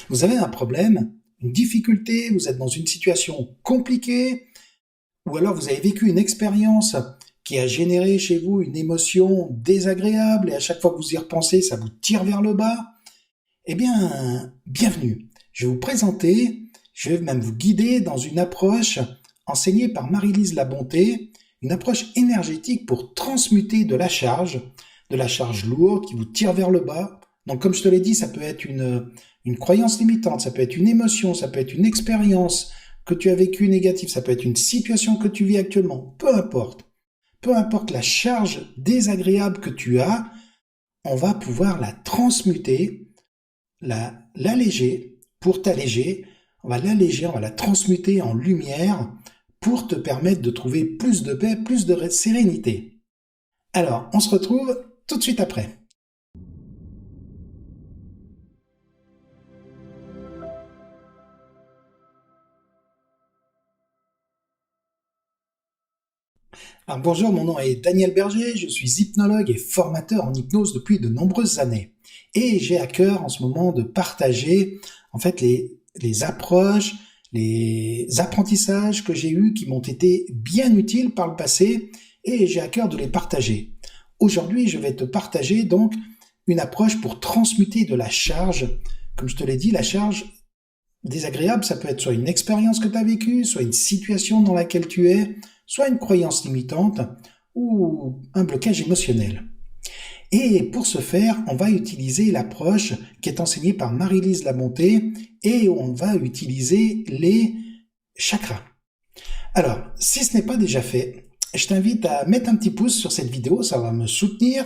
Vous avez un problème, une difficulté, vous êtes dans une situation compliquée, ou alors vous avez vécu une expérience qui a généré chez vous une émotion désagréable et à chaque fois que vous y repensez, ça vous tire vers le bas. Eh bien, bienvenue. Je vais vous présenter, je vais même vous guider dans une approche enseignée par Marie-Lise Labonté, une approche énergétique pour transmuter de la charge lourde qui vous tire vers le bas. Donc comme je te l'ai dit, ça peut être une croyance limitante, ça peut être une émotion, ça peut être une expérience que tu as vécue négative, ça peut être une situation que tu vis actuellement, peu importe. Peu importe la charge désagréable que tu as, on va pouvoir la transmuter, l'alléger, pour t'alléger, on va l'alléger, on va la transmuter en lumière pour te permettre de trouver plus de paix, plus de sérénité. Alors, on se retrouve tout de suite après. Alors bonjour, mon nom est Daniel Berger, je suis hypnologue et formateur en hypnose depuis de nombreuses années. Et j'ai à cœur en ce moment de partager en fait les approches, les apprentissages que j'ai eus qui m'ont été bien utiles par le passé et j'ai à cœur de les partager. Aujourd'hui, je vais te partager donc une approche pour transmuter de la charge. Comme je te l'ai dit, la charge désagréable, ça peut être soit une expérience que tu as vécue, soit une situation dans laquelle tu es, soit une croyance limitante ou un blocage émotionnel. Et pour ce faire, on va utiliser l'approche qui est enseignée par Marie-Lise Labonté et on va utiliser les chakras. Alors, si ce n'est pas déjà fait, je t'invite à mettre un petit pouce sur cette vidéo, ça va me soutenir.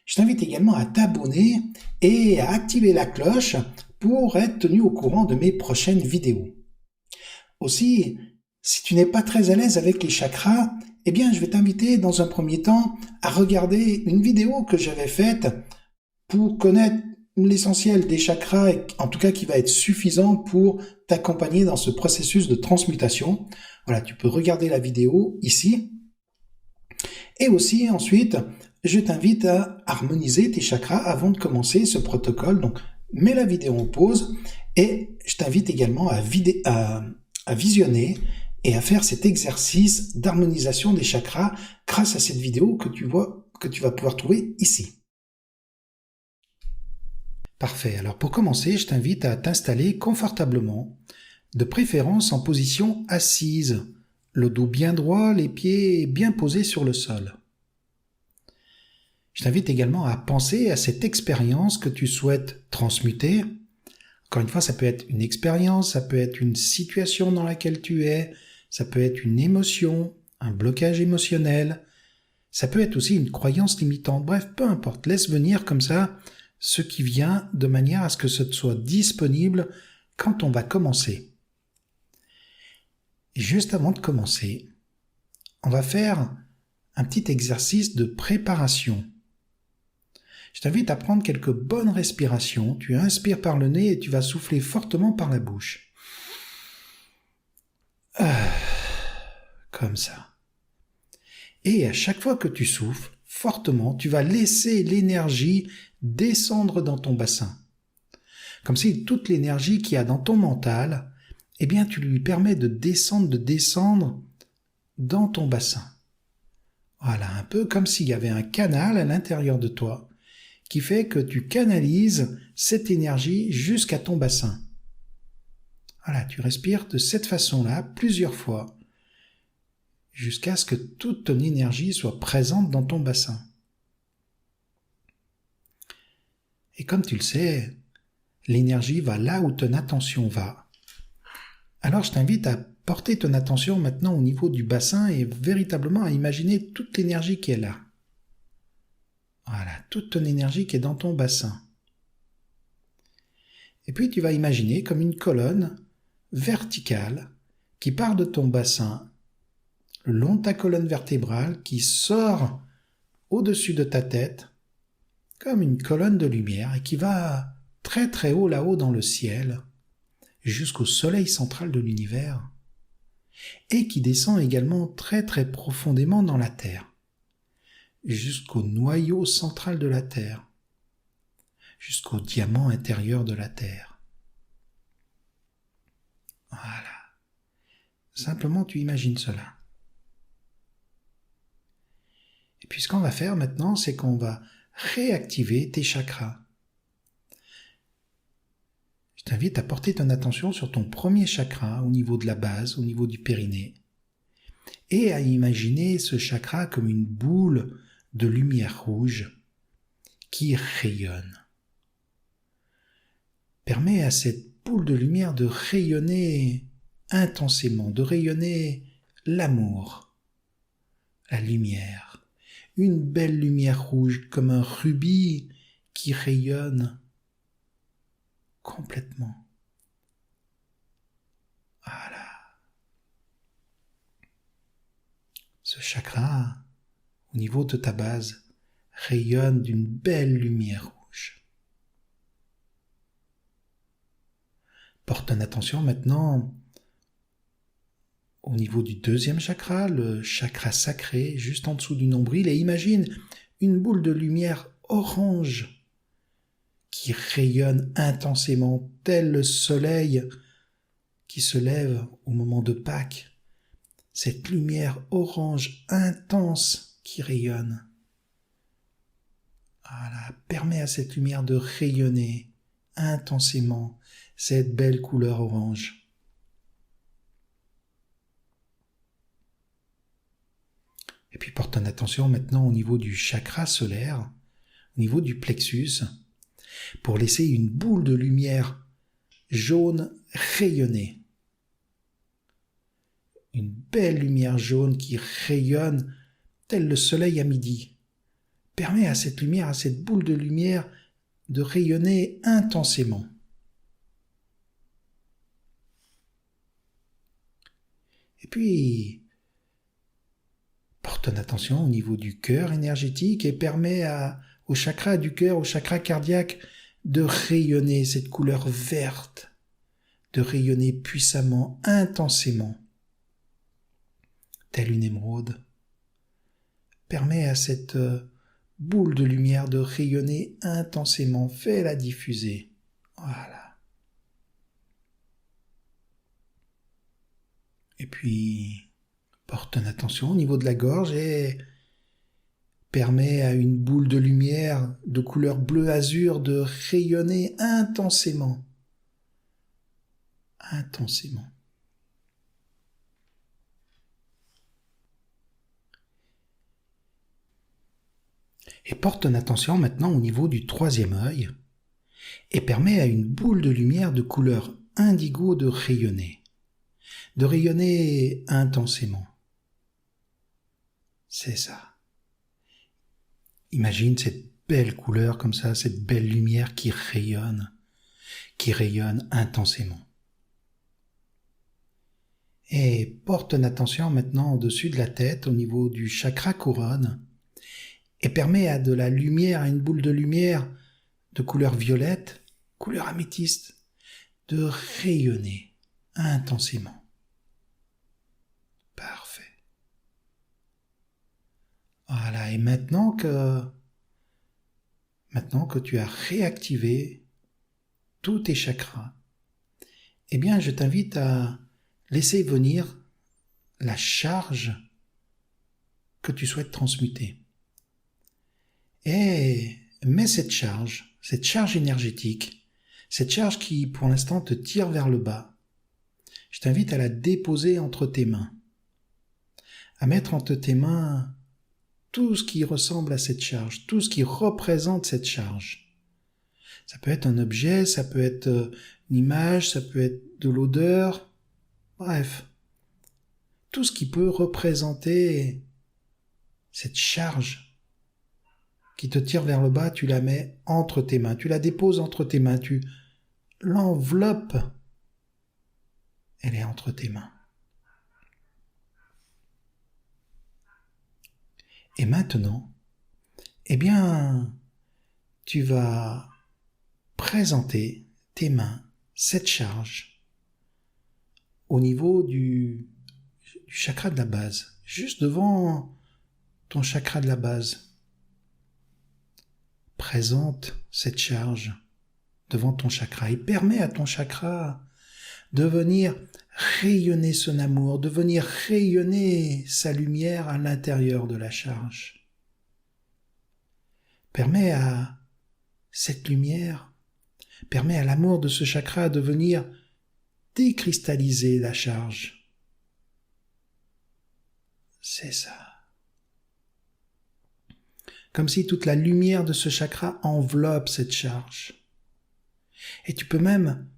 Je t'invite également à t'abonner et à activer la cloche pour être tenu au courant de mes prochaines vidéos. Aussi, si tu n'es pas très à l'aise avec les chakras, eh bien, je vais t'inviter dans un premier temps à regarder une vidéo que j'avais faite pour connaître l'essentiel des chakras, en tout cas qui va être suffisant pour t'accompagner dans ce processus de transmutation. Voilà, tu peux regarder la vidéo ici. Et aussi, ensuite, je t'invite à harmoniser tes chakras avant de commencer ce protocole. Donc, mets la vidéo en pause et je t'invite également à visionner et à faire cet exercice d'harmonisation des chakras grâce à cette vidéo que tu vas pouvoir trouver ici. Parfait. Alors pour commencer, je t'invite à t'installer confortablement, de préférence en position assise, le dos bien droit, les pieds bien posés sur le sol. Je t'invite également à penser à cette expérience que tu souhaites transmuter. Encore une fois, ça peut être une expérience, ça peut être une situation dans laquelle tu es, ça peut être une émotion, un blocage émotionnel, ça peut être aussi une croyance limitante. Bref, peu importe, laisse venir comme ça ce qui vient de manière à ce que ce soit disponible quand on va commencer. Et juste avant de commencer, on va faire un petit exercice de préparation. Je t'invite à prendre quelques bonnes respirations. Tu inspires par le nez et tu vas souffler fortement par la bouche. Comme ça. Et à chaque fois que tu souffles fortement, tu vas laisser l'énergie descendre dans ton bassin. Comme si toute l'énergie qu'il y a dans ton mental, eh bien tu lui permets de descendre dans ton bassin. Voilà, un peu comme s'il y avait un canal à l'intérieur de toi qui fait que tu canalises cette énergie jusqu'à ton bassin. Voilà, tu respires de cette façon-là plusieurs fois jusqu'à ce que toute ton énergie soit présente dans ton bassin. Et comme tu le sais, l'énergie va là où ton attention va. Alors je t'invite à porter ton attention maintenant au niveau du bassin et véritablement à imaginer toute l'énergie qui est là. Voilà, toute ton énergie qui est dans ton bassin. Et puis tu vas imaginer comme une colonne verticale qui part de ton bassin, le long de ta colonne vertébrale, qui sort au-dessus de ta tête, comme une colonne de lumière, et qui va très très haut là-haut dans le ciel, jusqu'au soleil central de l'univers, et qui descend également très très profondément dans la terre, jusqu'au noyau central de la terre, jusqu'au diamant intérieur de la terre. Simplement, tu imagines cela. Et puis ce qu'on va faire maintenant, c'est qu'on va réactiver tes chakras. Je t'invite à porter ton attention sur ton premier chakra au niveau de la base, au niveau du périnée, et à imaginer ce chakra comme une boule de lumière rouge qui rayonne. Permets à cette boule de lumière de rayonner intensément, de rayonner l'amour, la lumière, une belle lumière rouge comme un rubis qui rayonne complètement. Voilà. Ce chakra, au niveau de ta base, rayonne d'une belle lumière rouge. Porte ton attention maintenant au niveau du deuxième chakra, le chakra sacré, juste en dessous du nombril, et imagine une boule de lumière orange qui rayonne intensément, tel le soleil qui se lève au moment de Pâques. Cette lumière orange intense qui rayonne. Voilà, permet à cette lumière de rayonner intensément cette belle couleur orange. Et puis porte ton attention maintenant au niveau du chakra solaire, au niveau du plexus, pour laisser une boule de lumière jaune rayonner. Une belle lumière jaune qui rayonne tel le soleil à midi. Permet à cette lumière, à cette boule de lumière, de rayonner intensément. Et puis, porte ton attention au niveau du cœur énergétique et permet au chakra du cœur, au chakra cardiaque, de rayonner cette couleur verte, de rayonner puissamment, intensément, telle une émeraude. Permet à cette boule de lumière de rayonner intensément, fais-la diffuser. Voilà. Et puis, porte ton attention au niveau de la gorge et permet à une boule de lumière de couleur bleu azur de rayonner intensément. Intensément. Et porte ton attention maintenant au niveau du troisième œil et permet à une boule de lumière de couleur indigo de rayonner intensément. C'est ça. Imagine cette belle couleur comme ça, cette belle lumière qui rayonne intensément. Et porte ton attention maintenant au-dessus de la tête, au niveau du chakra couronne, et permet à de la lumière, à une boule de lumière de couleur violette, couleur améthyste, de rayonner intensément. Parfait. Voilà, et maintenant que tu as réactivé tous tes chakras, eh bien, je t'invite à laisser venir la charge que tu souhaites transmuter. Et mets cette charge énergétique, cette charge qui, pour l'instant, te tire vers le bas. Je t'invite à la déposer entre tes mains, à mettre entre tes mains tout ce qui ressemble à cette charge, tout ce qui représente cette charge. Ça peut être un objet, ça peut être une image, ça peut être de l'odeur, bref. Tout ce qui peut représenter cette charge qui te tire vers le bas, tu la mets entre tes mains, tu la déposes entre tes mains, tu l'enveloppes, elle est entre tes mains. Et maintenant, eh bien, tu vas présenter tes mains, cette charge, au niveau du chakra de la base, juste devant ton chakra de la base. Présente cette charge devant ton chakra et permet à ton chakra de venir rayonner son amour, de venir rayonner sa lumière à l'intérieur de la charge. Permet à cette lumière, permet à l'amour de ce chakra de venir décristalliser la charge. C'est ça. Comme si toute la lumière de ce chakra enveloppe cette charge. Et tu peux même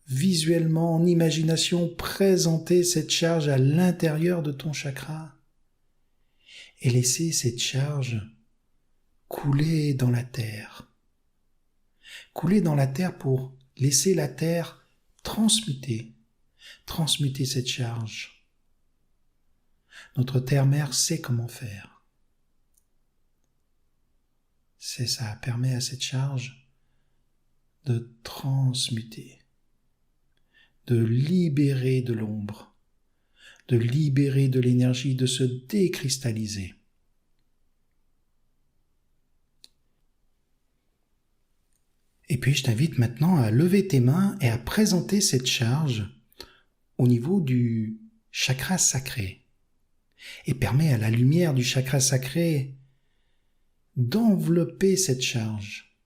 visuellement, en imagination, présenter cette charge à l'intérieur de ton chakra et laisser cette charge couler dans la terre. Couler dans la terre pour laisser la terre transmuter cette charge. Notre terre-mère sait comment faire. C'est ça, permet à cette charge de transmuter, de libérer de l'ombre, de libérer de l'énergie, de se décristalliser. Et puis je t'invite maintenant à lever tes mains et à présenter cette charge au niveau du chakra sacré. Et permet à la lumière du chakra sacré d'envelopper cette charge.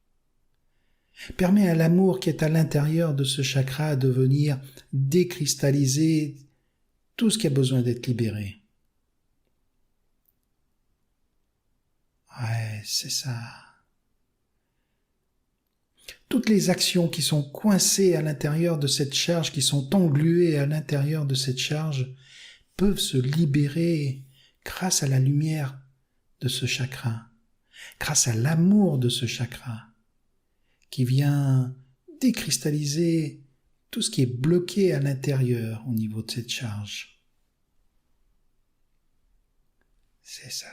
Permet à l'amour qui est à l'intérieur de ce chakra de venir décristalliser tout ce qui a besoin d'être libéré. Ouais, c'est ça. Toutes les actions qui sont coincées à l'intérieur de cette charge, qui sont engluées à l'intérieur de cette charge, peuvent se libérer grâce à la lumière de ce chakra, grâce à l'amour de ce chakra, qui vient décristalliser tout ce qui est bloqué à l'intérieur au niveau de cette charge. C'est ça.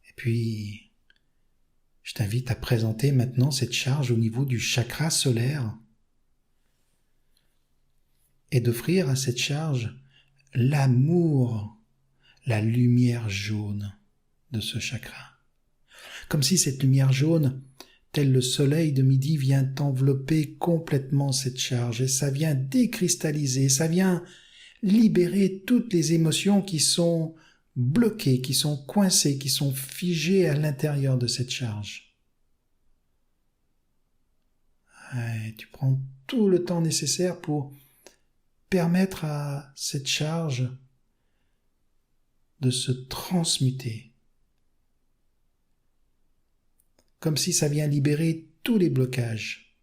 Et puis, je t'invite à présenter maintenant cette charge au niveau du chakra solaire et d'offrir à cette charge l'amour, la lumière jaune de ce chakra. Comme si cette lumière jaune, tel le soleil de midi, vient envelopper complètement cette charge et ça vient décristalliser, ça vient libérer toutes les émotions qui sont bloquées, qui sont coincées, qui sont figées à l'intérieur de cette charge. Et tu prends tout le temps nécessaire pour permettre à cette charge de se transmuter. Comme si ça vient libérer tous les blocages.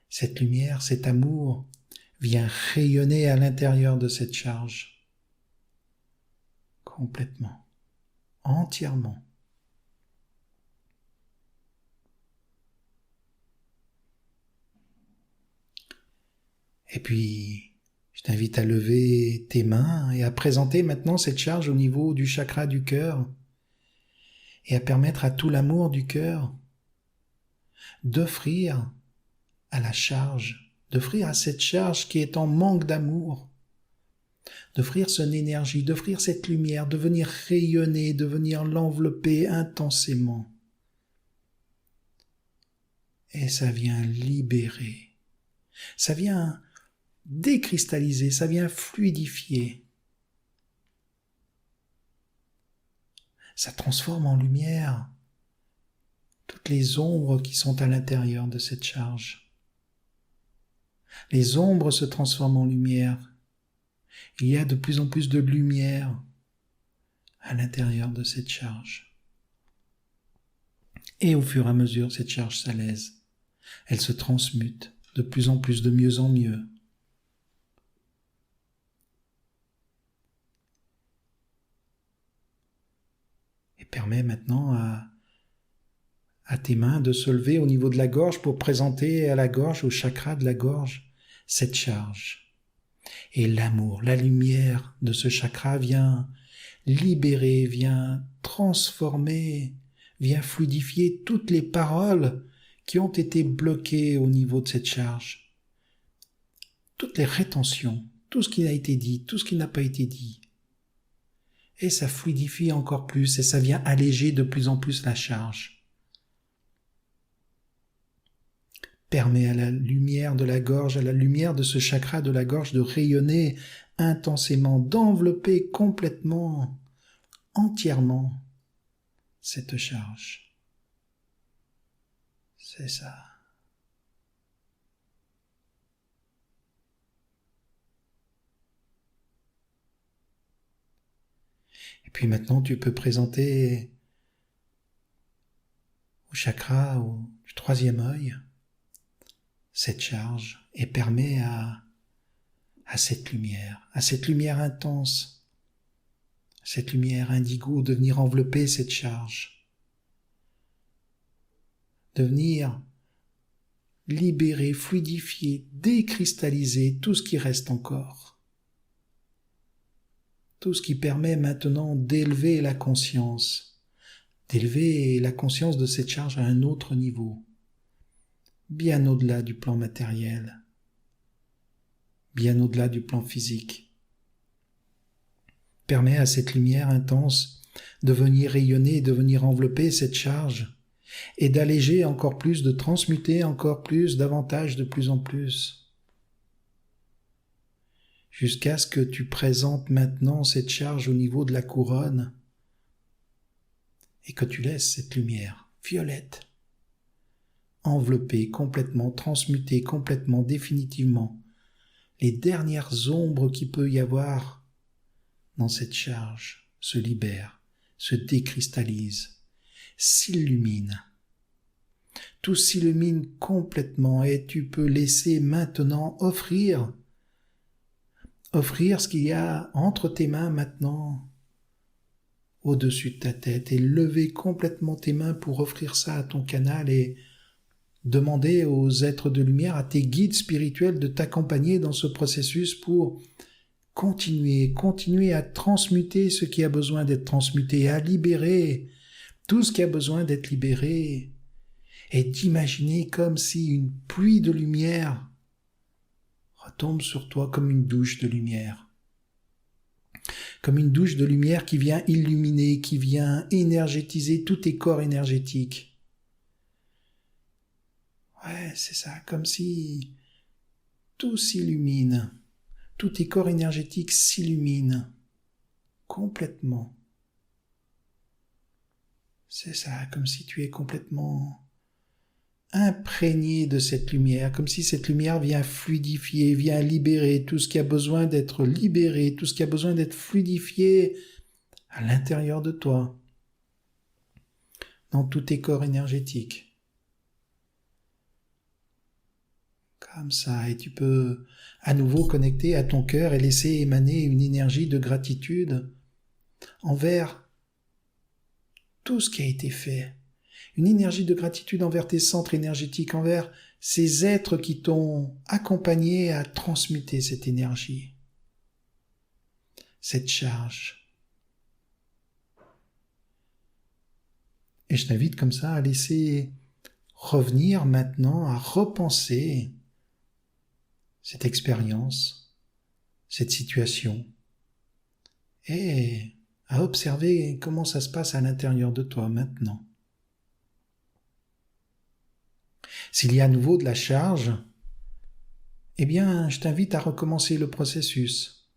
Cette lumière, cet amour vient rayonner à l'intérieur de cette charge. Complètement. Entièrement. Et puis, je t'invite à lever tes mains et à présenter maintenant cette charge au niveau du chakra du cœur et à permettre à tout l'amour du cœur d'offrir à la charge, d'offrir à cette charge qui est en manque d'amour, d'offrir son énergie, d'offrir cette lumière, de venir rayonner, de venir l'envelopper intensément. Et ça vient libérer, ça vient décristalliser, ça vient fluidifier. Ça transforme en lumière toutes les ombres qui sont à l'intérieur de cette charge. Les ombres se transforment en lumière. Il y a de plus en plus de lumière à l'intérieur de cette charge. Et au fur et à mesure, cette charge s'alaise. Elle se transmute de plus en plus, de mieux en mieux. Et permet maintenant à tes mains de se lever au niveau de la gorge pour présenter à la gorge, au chakra de la gorge, cette charge. Et l'amour, la lumière de ce chakra vient libérer, vient transformer, vient fluidifier toutes les paroles qui ont été bloquées au niveau de cette charge. Toutes les rétentions, tout ce qui a été dit, tout ce qui n'a pas été dit. Et ça fluidifie encore plus et ça vient alléger de plus en plus la charge. Permet à la lumière de la gorge, à la lumière de ce chakra de la gorge de rayonner intensément, d'envelopper complètement, entièrement cette charge. C'est ça. Et puis maintenant, tu peux présenter au chakra du troisième œil cette charge et permet à cette lumière intense, cette lumière indigo de venir envelopper cette charge, de venir libérer, fluidifier, décristalliser tout ce qui reste encore. Tout ce qui permet maintenant d'élever la conscience de cette charge à un autre niveau, bien au-delà du plan matériel, bien au-delà du plan physique. Permet à cette lumière intense de venir rayonner, de venir envelopper cette charge et d'alléger encore plus, de transmuter encore plus, davantage, de plus en plus. Jusqu'à ce que tu présentes maintenant cette charge au niveau de la couronne et que tu laisses cette lumière violette envelopper complètement, transmuter complètement, définitivement les dernières ombres qu'il peut y avoir dans cette charge se libèrent, se décristallisent, s'illuminent. Tout s'illumine complètement et tu peux laisser maintenant offrir ce qu'il y a entre tes mains maintenant, au-dessus de ta tête, et lever complètement tes mains pour offrir ça à ton canal et demander aux êtres de lumière, à tes guides spirituels de t'accompagner dans ce processus pour continuer à transmuter ce qui a besoin d'être transmuté, à libérer tout ce qui a besoin d'être libéré, et d'imaginer comme si une pluie de lumière retombe sur toi comme une douche de lumière. Comme une douche de lumière qui vient illuminer, qui vient énergétiser tous tes corps énergétiques. Ouais, c'est ça, comme si tout s'illumine, tous tes corps énergétiques s'illuminent complètement. C'est ça, comme si tu es complètement imprégné de cette lumière, comme si cette lumière vient fluidifier, vient libérer tout ce qui a besoin d'être libéré, tout ce qui a besoin d'être fluidifié à l'intérieur de toi, dans tous tes corps énergétiques. Comme ça, et tu peux à nouveau connecter à ton cœur et laisser émaner une énergie de gratitude envers tout ce qui a été fait. Une énergie de gratitude envers tes centres énergétiques, envers ces êtres qui t'ont accompagné à transmuter cette énergie, cette charge. Et je t'invite comme ça à laisser revenir maintenant, à repenser cette expérience, cette situation, et à observer comment ça se passe à l'intérieur de toi maintenant. S'il y a à nouveau de la charge, eh bien, je t'invite à recommencer le processus.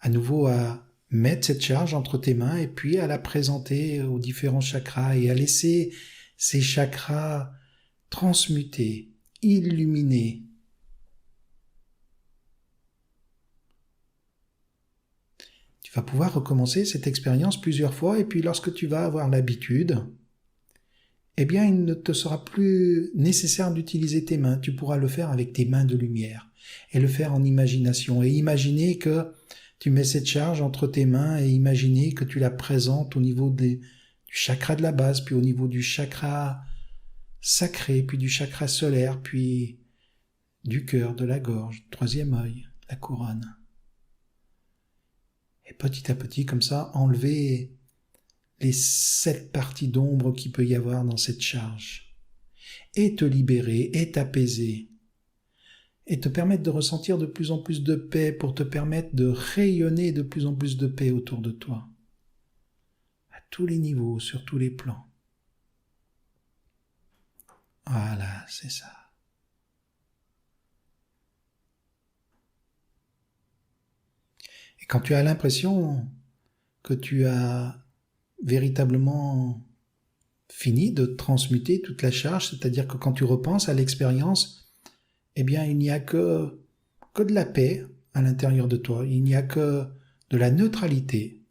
À nouveau à mettre cette charge entre tes mains et puis à la présenter aux différents chakras et à laisser ces chakras transmuter, illuminer. Tu vas pouvoir recommencer cette expérience plusieurs fois et puis lorsque tu vas avoir l'habitude, eh bien, il ne te sera plus nécessaire d'utiliser tes mains. Tu pourras le faire avec tes mains de lumière et le faire en imagination. Et imaginer que tu mets cette charge entre tes mains et imaginer que tu la présentes au niveau du chakra de la base, puis au niveau du chakra sacré, puis du chakra solaire, puis du cœur, de la gorge, troisième œil, la couronne. Et petit à petit, comme ça, enlever les 7 parties d'ombre qu'il peut y avoir dans cette charge, et te libérer, et t'apaiser, et te permettre de ressentir de plus en plus de paix pour te permettre de rayonner de plus en plus de paix autour de toi. À tous les niveaux, sur tous les plans. Voilà, c'est ça. Et quand tu as l'impression que tu as véritablement fini de transmuter toute la charge, c'est-à-dire que quand tu repenses à l'expérience, eh bien, il n'y a que de la paix à l'intérieur de toi, il n'y a que de la neutralité.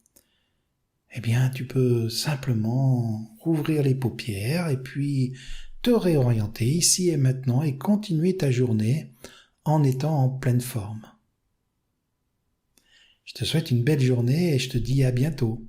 Eh bien, tu peux simplement rouvrir les paupières et puis te réorienter ici et maintenant et continuer ta journée en étant en pleine forme. Je te souhaite une belle journée et je te dis à bientôt.